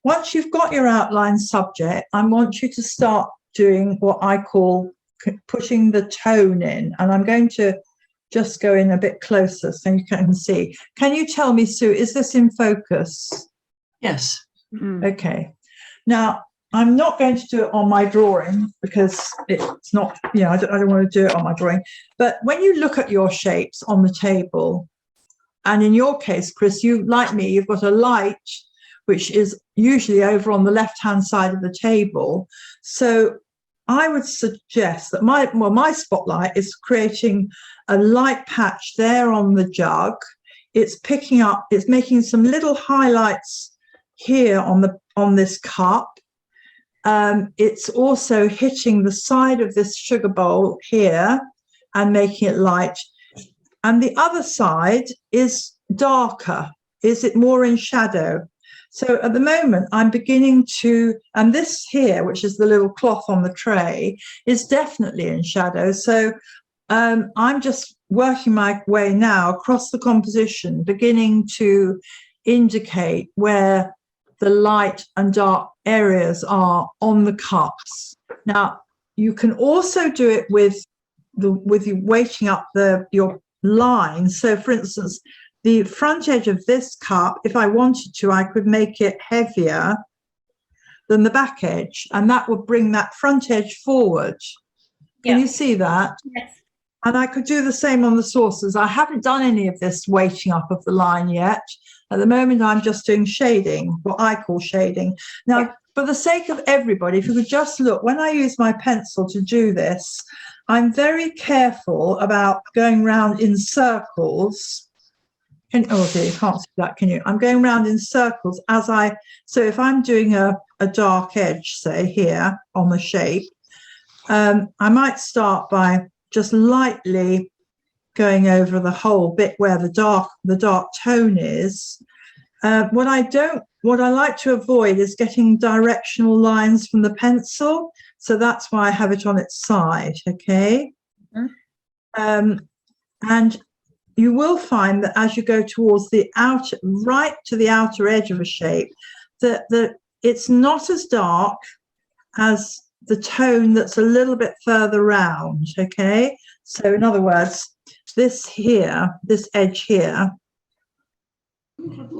once you've got your outline subject, I want you to start doing what I call pushing the tone in. And I'm going to just go in a bit closer so you can see. Can you tell me, Sue, is this in focus? Yes. Okay. Now, I'm not going to do it on my drawing because it's not, I don't want to do it on my drawing. But when you look at your shapes on the table, and in your case, Chris, you, like me, you've got a light, which is usually over on the left-hand side of the table. So I would suggest that my spotlight is creating a light patch there on the jug. It's picking up, it's making some little highlights here on this cup. It's also hitting the side of this sugar bowl here and making it light. And the other side is darker. Is it more in shadow? So at the moment, I'm beginning to, and this here, which is the little cloth on the tray, is definitely in shadow. So I'm just working my way now across the composition, beginning to indicate where the light and dark areas are on the cups. Now, you can also do it with you weighting up your line. So, for instance, the front edge of this cup, if I wanted to, I could make it heavier than the back edge, and that would bring that front edge forward. Can you see that? Yes. And I could do the same on the saucers. I haven't done any of this weighting up of the line yet. At the moment, I'm just doing shading, what I call shading. Now, for the sake of everybody, if you could just look, when I use my pencil to do this, I'm very careful about going round in circles. Oh dear, you can't see that, can you? I'm going round in circles so if I'm doing a dark edge, say here on the shape, I might start by just lightly going over the whole bit where the dark tone is. What I like to avoid is getting directional lines from the pencil. So that's why I have it on its side, okay? And you will find that as you go towards the right to the outer edge of a shape, that it's not as dark as the tone that's a little bit further round, okay? So in other words, this edge here,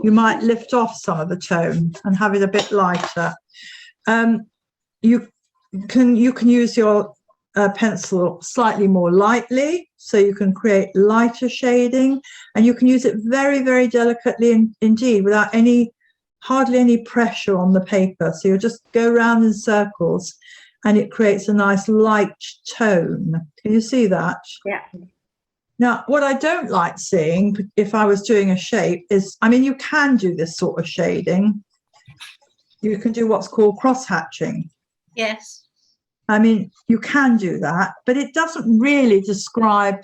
you might lift off some of the tone and have it a bit lighter. You can use your pencil slightly more lightly, so you can create lighter shading, and you can use it very, very delicately indeed without hardly any pressure on the paper. So you just go round in circles and it creates a nice light tone. Can you see that? Yeah. Now, what I don't like seeing, if I was doing a shape, is, you can do this sort of shading. You can do what's called cross-hatching. Yes. You can do that, but it doesn't really describe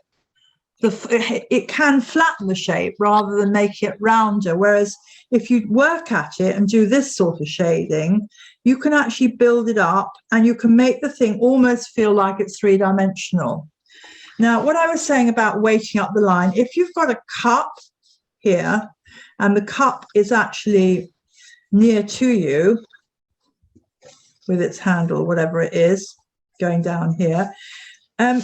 it can flatten the shape rather than make it rounder. Whereas if you work at it and do this sort of shading, you can actually build it up and you can make the thing almost feel like it's three-dimensional. Now, what I was saying about weighting up the line, if you've got a cup here and the cup is actually near to you with its handle, whatever it is, going down here,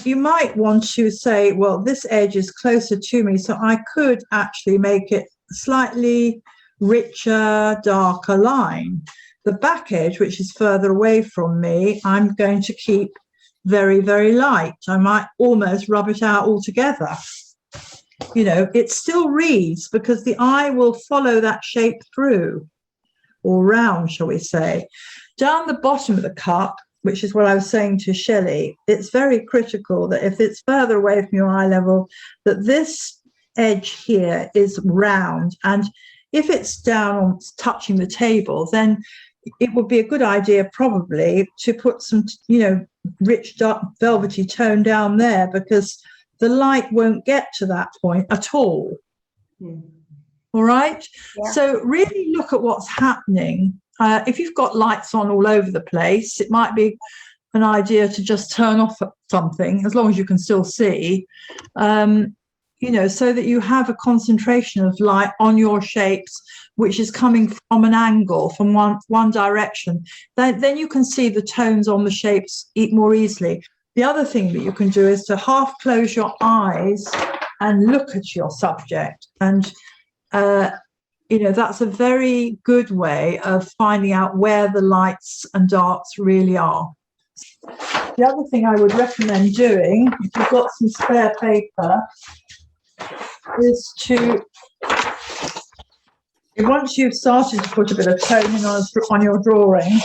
you might want to say, well, this edge is closer to me, so I could actually make it slightly richer, darker line. The back edge, which is further away from me, I'm going to keep very, very light. I might almost rub it out altogether. It still reads because the eye will follow that shape through, or round, shall we say. Down the bottom of the cup, which is what I was saying to Shelley, it's very critical that if it's further away from your eye level, that this edge here is round. And if it's down on touching the table, then it would be a good idea probably to put some, rich, dark, velvety tone down there, because the light won't get to that point at all. All right? Yeah. So really look at what's happening. If you've got lights on all over the place, it might be an idea to just turn off something, as long as you can still see, so that you have a concentration of light on your shapes which is coming from an angle, from one direction, then you can see the tones on the shapes more easily. The other thing that you can do is to half close your eyes and look at your subject. And, that's a very good way of finding out where the lights and darks really are. The other thing I would recommend doing, if you've got some spare paper, is to, once you've started to put a bit of tone in on your drawing,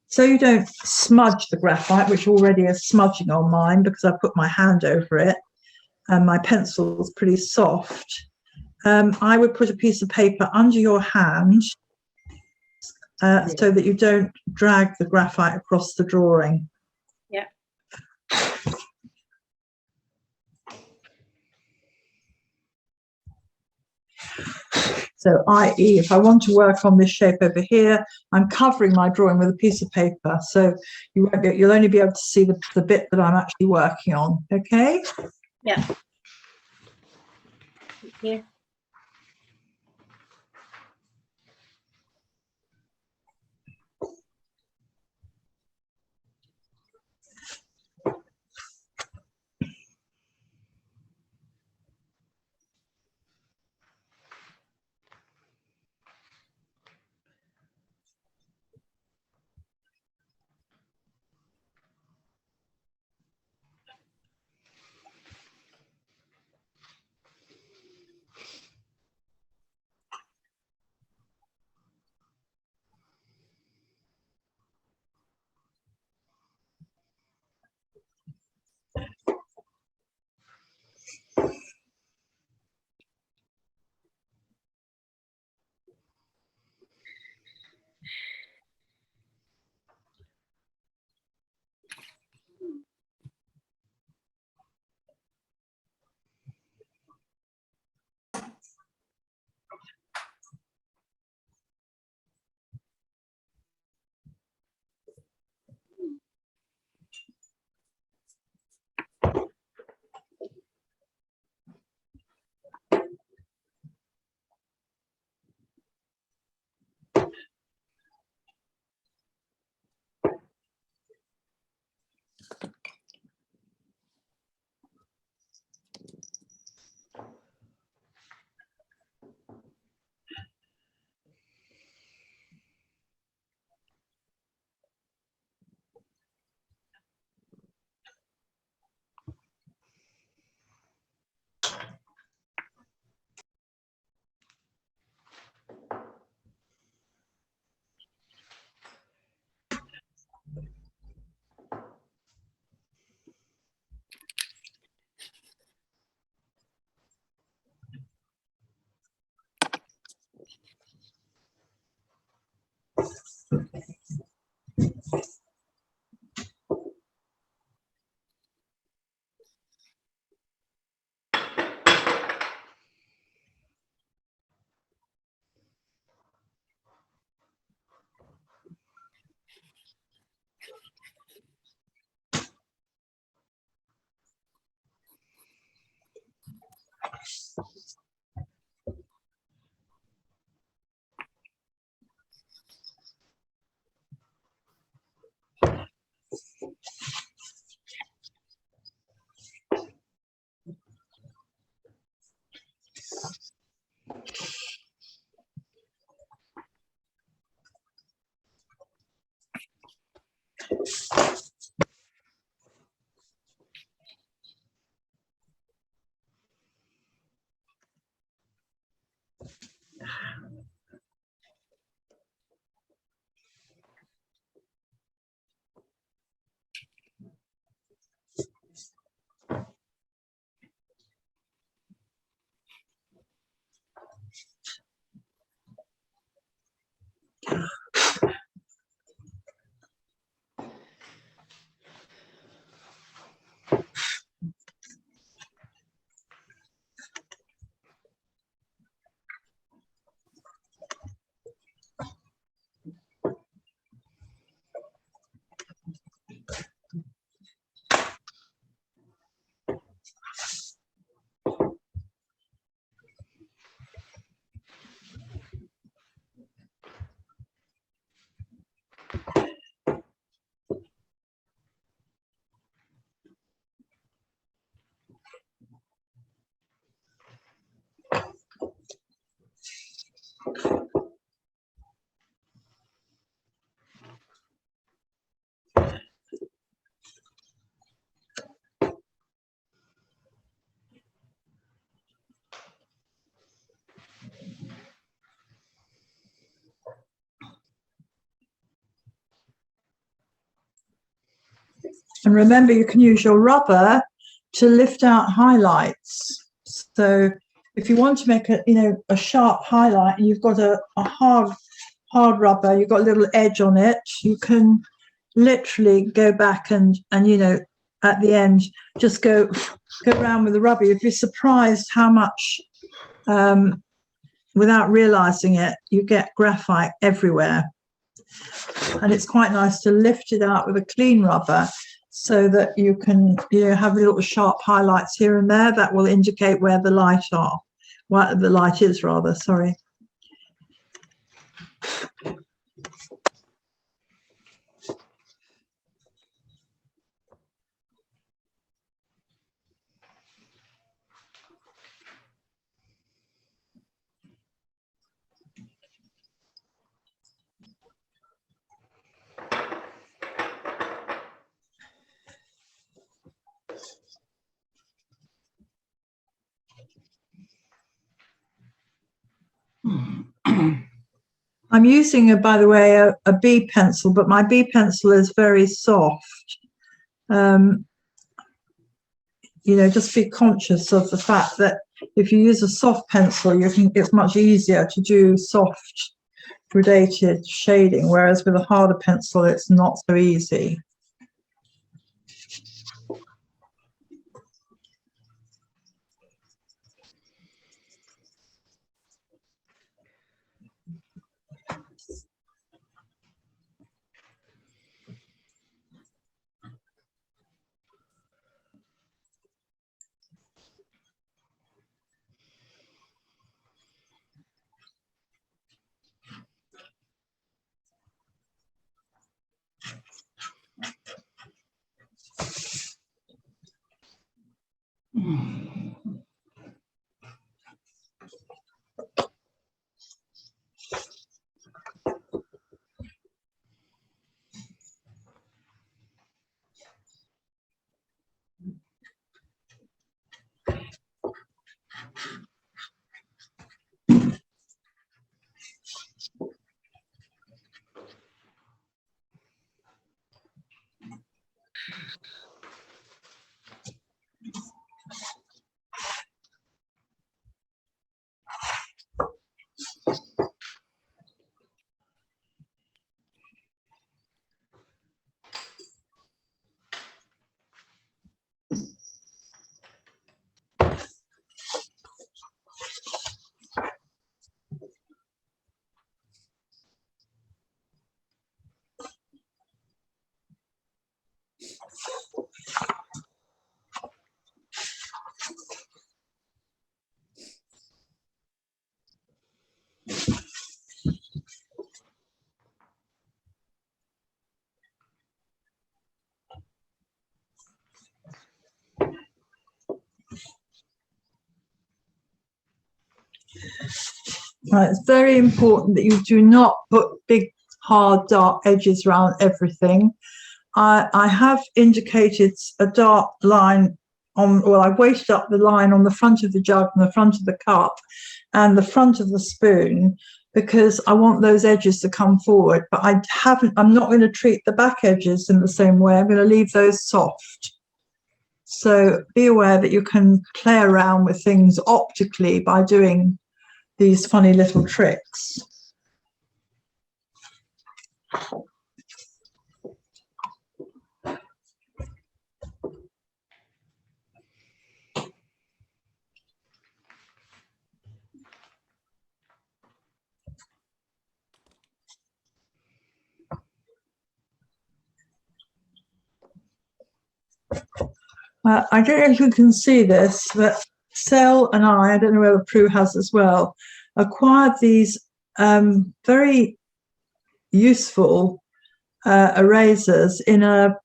so you don't smudge the graphite, which already is smudging on mine because I put my hand over it and my pencil is pretty soft, I would put a piece of paper under your hand so that you don't drag the graphite across the drawing. Yeah. So, i.e., if I want to work on this shape over here, I'm covering my drawing with a piece of paper, so you'll only be able to see the bit that I'm actually working on. Okay? Yeah. Yeah. And remember, you can use your rubber to lift out highlights. So if you want to make a sharp highlight and you've got a hard rubber, you've got a little edge on it, you can literally go back and at the end just go around with the rubber. You'd be surprised how much without realizing it you get graphite everywhere. And it's quite nice to lift it out with a clean rubber so that you can have little sharp highlights here and there that will indicate where the light is rather, sorry. I'm using, by the way, a B pencil, but my B pencil is very soft. Just be conscious of the fact that if you use a soft pencil, it's much easier to do soft gradated shading, whereas with a harder pencil, it's not so easy. Right, it's very important that you do not put big, hard, dark edges around everything. I have indicated a dark line I've weighted up the line on the front of the jug and the front of the cup and the front of the spoon because I want those edges to come forward, but I'm not going to treat the back edges in the same way. I'm going to leave those soft. So be aware that you can play around with things optically by doing these funny little tricks. I don't know if you can see this, but Sel and I don't know whether Prue has as well, acquired these very useful erasers they're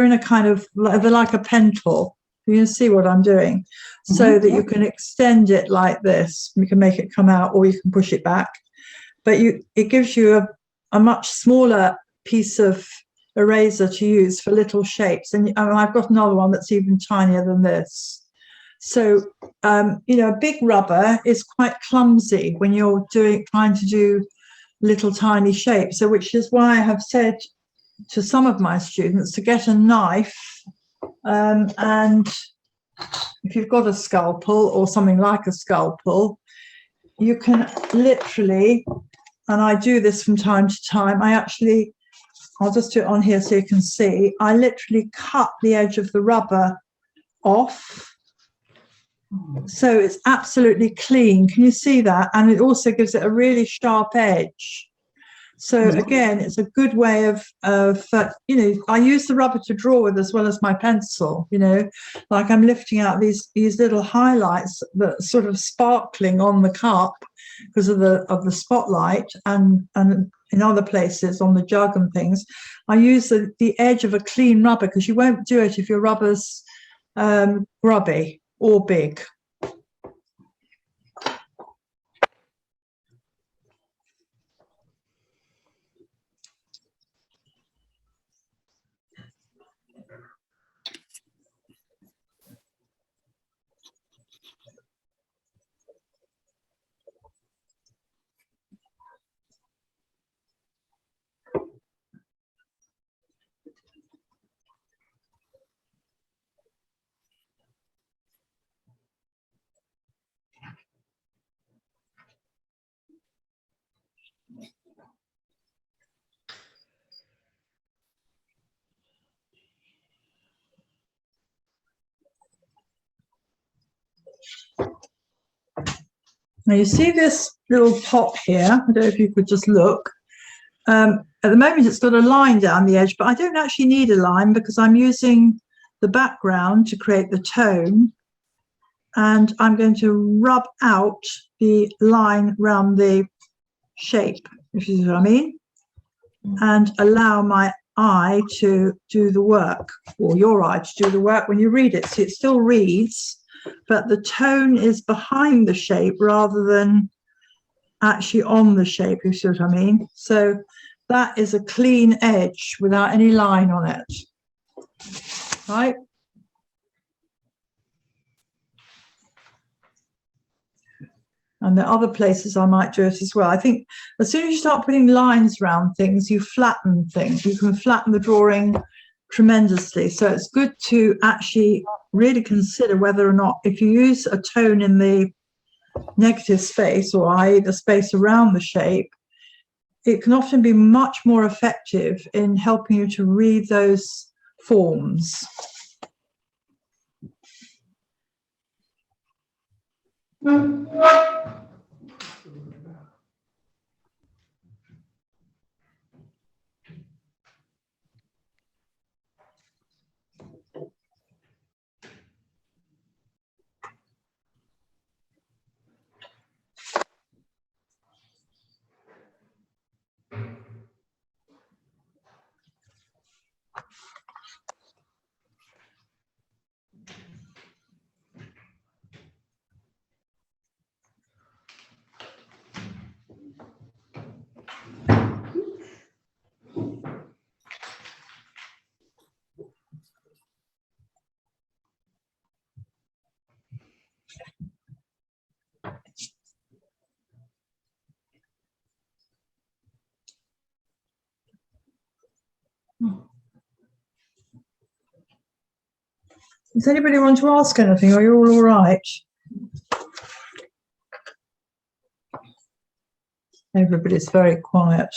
in a kind of, they're like a pen tool. You can see what I'm doing, so that you can extend it like this. You can make it come out or you can push it back, but it gives you a much smaller piece of eraser to use for little shapes. And I've got another one that's even tinier than this. So a big rubber is quite clumsy when you're trying to do little tiny shapes. So which is why I have said to some of my students to get a knife, and if you've got a scalpel or something like a scalpel, you can literally, and I do this from time to time, I'll just do it on here so you can see, I literally cut the edge of the rubber off. So it's absolutely clean. Can you see that? And it also gives it a really sharp edge. So again, it's a good way of you know, I use the rubber to draw with as well as my pencil, you know, like I'm lifting out these little highlights that are sort of sparkling on the cup because of the spotlight, and in other places on the jug and things. I use the edge of a clean rubber because you won't do it if your rubber's grubby or big. Now you see this little pot here. I don't know if you could just look. At the moment it's got a line down the edge, but I don't actually need a line because I'm using the background to create the tone, and I'm going to rub out the line around the shape, if you see what I mean, and allow my eye to do the work, or your eye to do the work when you read it. So it still reads, but the tone is behind the shape rather than actually on the shape, you see what I mean? So that is a clean edge without any line on it, right? And there are other places I might do it as well. I think as soon as you start putting lines around things, you flatten things. You can flatten the drawing tremendously. So it's good to actually really consider whether or not, if you use a tone in the negative space, or i.e. the space around the shape, it can often be much more effective in helping you to read those forms. Does anybody want to ask anything, or are you all right? Everybody's very quiet.